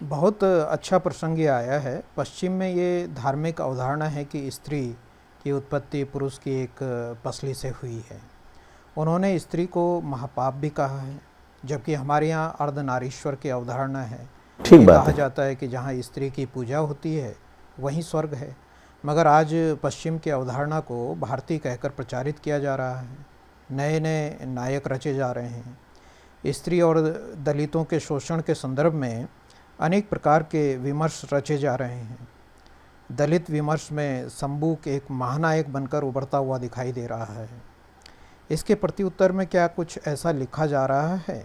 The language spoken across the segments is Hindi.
बहुत अच्छा प्रसंग ये आया है। पश्चिम में ये धार्मिक अवधारणा है कि स्त्री की उत्पत्ति पुरुष की एक पसली से हुई है। उन्होंने स्त्री को महापाप भी कहा है, जबकि हमारे यहाँ अर्धनारीश्वर की अवधारणा है। ठीक ये बात कहा है। जाता है कि जहाँ स्त्री की पूजा होती है वहीं स्वर्ग है। मगर आज पश्चिम की अवधारणा को भारतीय कहकर प्रचारित किया जा रहा है। नए नए नायक रचे जा रहे हैं। स्त्री और दलितों के शोषण के संदर्भ में अनेक प्रकार के विमर्श रचे जा रहे हैं। दलित विमर्श में शंभू एक महानायक बनकर उभरता हुआ दिखाई दे रहा है। इसके प्रत्युत्तर में क्या कुछ ऐसा लिखा जा रहा है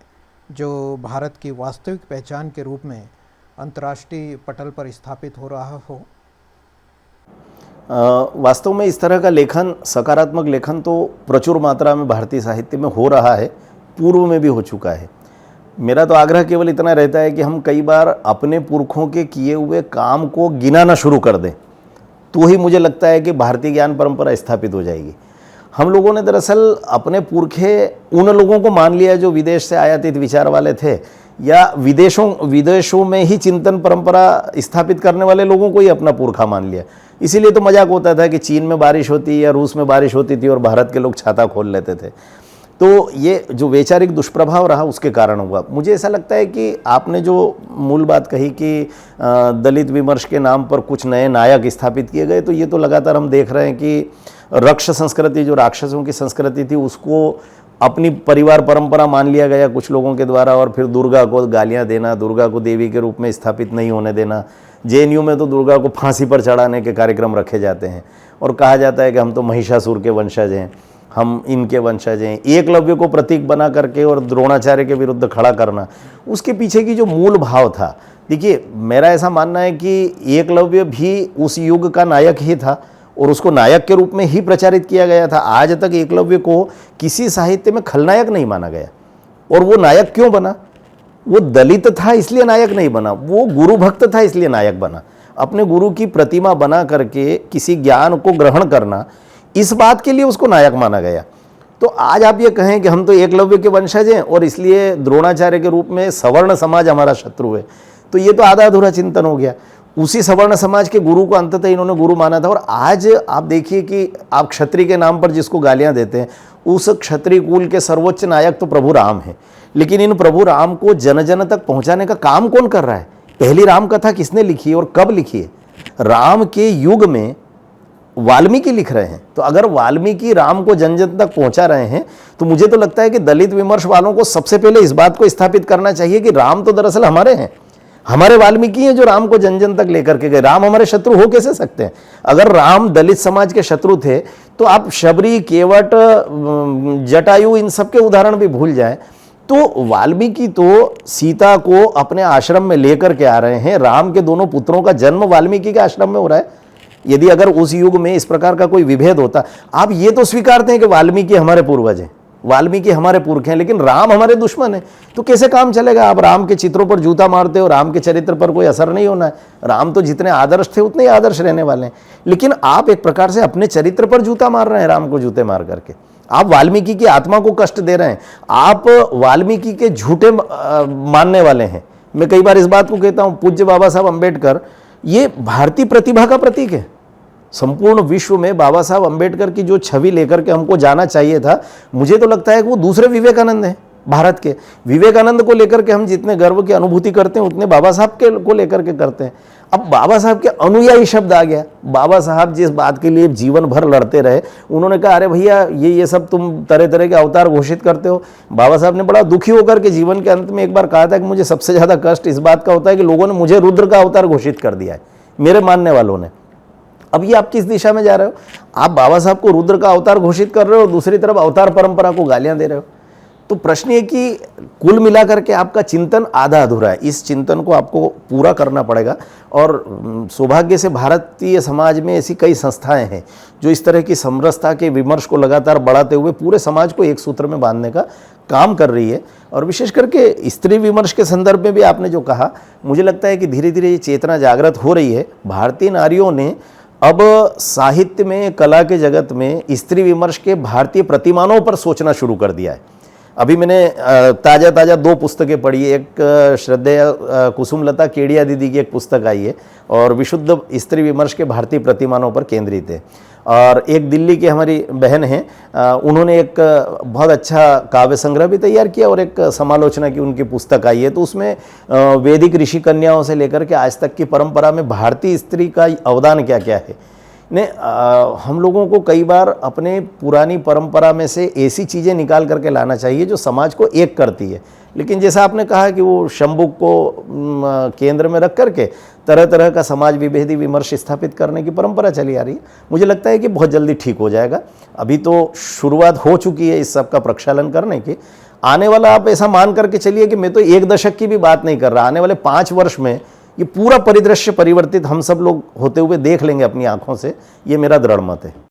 जो भारत की वास्तविक पहचान के रूप में अंतर्राष्ट्रीय पटल पर स्थापित हो रहा हो? वास्तव में इस तरह का लेखन, सकारात्मक लेखन तो प्रचुर मात्रा में भारतीय साहित्य में हो रहा है, पूर्व में भी हो चुका है। मेरा तो आग्रह केवल इतना रहता है कि हम कई बार अपने पुरखों के किए हुए काम को गिनाना शुरू कर दें, तो ही मुझे लगता है कि भारतीय ज्ञान परंपरा स्थापित हो जाएगी। हम लोगों ने दरअसल अपने पुरखे उन लोगों को मान लिया जो विदेश से आयातित विचार वाले थे, या विदेशों में ही चिंतन परंपरा स्थापित करने वाले लोगों को ही अपना पुरखा मान लिया। इसीलिए तो मजाक होता था कि चीन में बारिश होती या रूस में बारिश होती थी और भारत के लोग छाता खोल लेते थे। तो ये जो वैचारिक दुष्प्रभाव रहा उसके कारण हुआ। मुझे ऐसा लगता है कि आपने जो मूल बात कही कि दलित विमर्श के नाम पर कुछ नए नायक स्थापित किए गए, तो ये तो लगातार हम देख रहे हैं कि रक्ष संस्कृति, जो राक्षसों की संस्कृति थी, उसको अपनी परिवार परंपरा मान लिया गया कुछ लोगों के द्वारा, और फिर दुर्गा को गालियां देना, दुर्गा को देवी के रूप में स्थापित नहीं होने देना। जेएनयू में तो दुर्गा को फांसी पर चढ़ाने के कार्यक्रम रखे जाते हैं और कहा जाता है कि हम तो महिषासुर के वंशज हैं, हम इनके वंशज हैं। एकलव्य को प्रतीक बना करके और द्रोणाचार्य के विरुद्ध खड़ा करना, उसके पीछे की जो मूल भाव था, देखिए मेरा ऐसा मानना है कि एकलव्य भी उस युग का नायक ही था और उसको नायक के रूप में ही प्रचारित किया गया था। आज तक एकलव्य को किसी साहित्य में खलनायक नहीं माना गया। और वो नायक क्यों बना? वो दलित था इसलिए नायक नहीं बना, वो गुरु भक्त था इसलिए नायक बना। अपने गुरु की प्रतिमा बना करके किसी ज्ञान को ग्रहण करना, इस बात के लिए उसको नायक माना गया। तो आज आप ये कहें कि हम तो एकलव्य के वंशज हैं और इसलिए द्रोणाचार्य के रूप में सवर्ण समाज हमारा शत्रु है, तो ये तो आधा अधूरा चिंतन हो गया। उसी सवर्ण समाज के गुरु को अंततः इन्होंने गुरु माना था। और आज आप देखिए कि आप क्षत्रिय के नाम पर जिसको गालियां देते हैं, उस क्षत्रिय कुल के सर्वोच्च नायक तो प्रभु राम है। लेकिन इन प्रभु राम को जन जन तक पहुंचाने का काम कौन कर रहा है? पहली राम कथा किसने लिखी है और कब लिखी है? राम के युग में वाल्मीकि लिख रहे हैं। तो अगर वाल्मीकि राम को जन जन तक पहुंचा रहे हैं, तो मुझे तो लगता है कि दलित विमर्श वालों को सबसे पहले इस बात को स्थापित करना चाहिए कि राम तो दरअसल हमारे हैं, हमारे वाल्मीकि हैं जो राम को जन जन तक लेकर के गए। राम हमारे शत्रु हो कैसे सकते हैं? अगर राम दलित समाज के शत्रु थे तो आप शबरी, केवट, जटायु, इन सब के उदाहरण भी भूल जाएं। तो वाल्मीकि तो सीता को अपने आश्रम में लेकर के आ रहे हैं। राम के दोनों पुत्रों का जन्म वाल्मीकि के आश्रम में हो रहा है। यदि अगर उस युग में इस प्रकार का कोई विभेद होता, आप ये तो स्वीकारते हैं कि वाल्मीकि हमारे पूर्वज हैं, वाल्मीकि हमारे पुरख हैं, लेकिन राम हमारे दुश्मन हैं, तो कैसे काम चलेगा? आप राम के चित्रों पर जूता मारते हो, राम के चरित्र पर कोई असर नहीं होना है। राम तो जितने आदर्श थे उतने ही आदर्श रहने वाले हैं। लेकिन आप एक प्रकार से अपने चरित्र पर जूता मार रहे हैं, राम को जूते मार करके। आप वाल्मीकि की आत्मा को कष्ट दे रहे हैं, आप वाल्मीकि के झूठे मानने वाले हैं। मैं कई बार इस बात को कहता हूं, पूज्य बाबा साहब अम्बेडकर ये भारतीय प्रतिभा का प्रतीक है। संपूर्ण विश्व में बाबा साहब अम्बेडकर की जो छवि लेकर के हमको जाना चाहिए था, मुझे तो लगता है कि वो दूसरे विवेकानंद हैं भारत के। विवेकानंद को लेकर के हम जितने गर्व की अनुभूति करते हैं, उतने बाबा साहब के को लेकर के करते हैं। अब बाबा साहब के अनुयायी शब्द आ गया। बाबा साहब जिस बात के लिए जीवन भर लड़ते रहे, उन्होंने कहा अरे भैया ये सब तुम तरह तरह के अवतार घोषित करते हो। बाबा साहब ने बड़ा दुखी होकर के जीवन के अंत में एक बार कहा था कि मुझे सबसे ज़्यादा कष्ट इस बात का होता है कि लोगों ने मुझे रुद्र का अवतार घोषित कर दिया है, मेरे मानने वालों ने। अब ये आप किस दिशा में जा रहे हो? आप बाबा साहब को रुद्र का अवतार घोषित कर रहे हो, दूसरी तरफ अवतार परंपरा को गालियां दे रहे हो। तो प्रश्न ये कि कुल मिलाकर के आपका चिंतन आधा अधूरा है। इस चिंतन को आपको पूरा करना पड़ेगा। और सौभाग्य से भारतीय समाज में ऐसी कई संस्थाएं हैं जो इस तरह की समरसता के विमर्श को लगातार बढ़ाते हुए पूरे समाज को एक सूत्र में बांधने का काम कर रही है। और विशेष करके स्त्री विमर्श के संदर्भ में भी आपने जो कहा, मुझे लगता है कि धीरे धीरे ये चेतना जागृत हो रही है। भारतीय नारियों ने अब साहित्य में, कला के जगत में स्त्री विमर्श के भारतीय प्रतिमानों पर सोचना शुरू कर दिया है। अभी मैंने ताज़ा ताज़ा 2 पुस्तकें पढ़ी। एक श्रद्धेय कुसुमलता केडिया दीदी की एक पुस्तक आई है और विशुद्ध स्त्री विमर्श के भारतीय प्रतिमानों पर केंद्रित है। और एक दिल्ली की हमारी बहन हैं, उन्होंने एक बहुत अच्छा काव्य संग्रह भी तैयार किया और एक समालोचना की उनकी पुस्तक आई है। तो उसमें वैदिक ऋषि कन्याओं से लेकर के आज तक की परंपरा में भारतीय स्त्री का अवदान क्या क्या है ने हम लोगों को कई बार अपने पुरानी परंपरा में से ऐसी चीज़ें निकाल करके लाना चाहिए जो समाज को एक करती है। लेकिन जैसा आपने कहा कि वो शंबुक को केंद्र में रख करके तरह तरह का समाज विभेदी विमर्श स्थापित करने की परंपरा चली आ रही है, मुझे लगता है कि बहुत जल्दी ठीक हो जाएगा। अभी तो शुरुआत हो चुकी है इस सब का प्रक्षालन करने की। आने वाला आप ऐसा मान करके चलिए कि मैं तो 1 दशक की भी बात नहीं कर रहा, आने वाले 5 वर्ष में ये पूरा परिदृश्य परिवर्तित हम सब लोग होते हुए देख लेंगे अपनी आंखों से, ये मेरा दृढ़ मत है।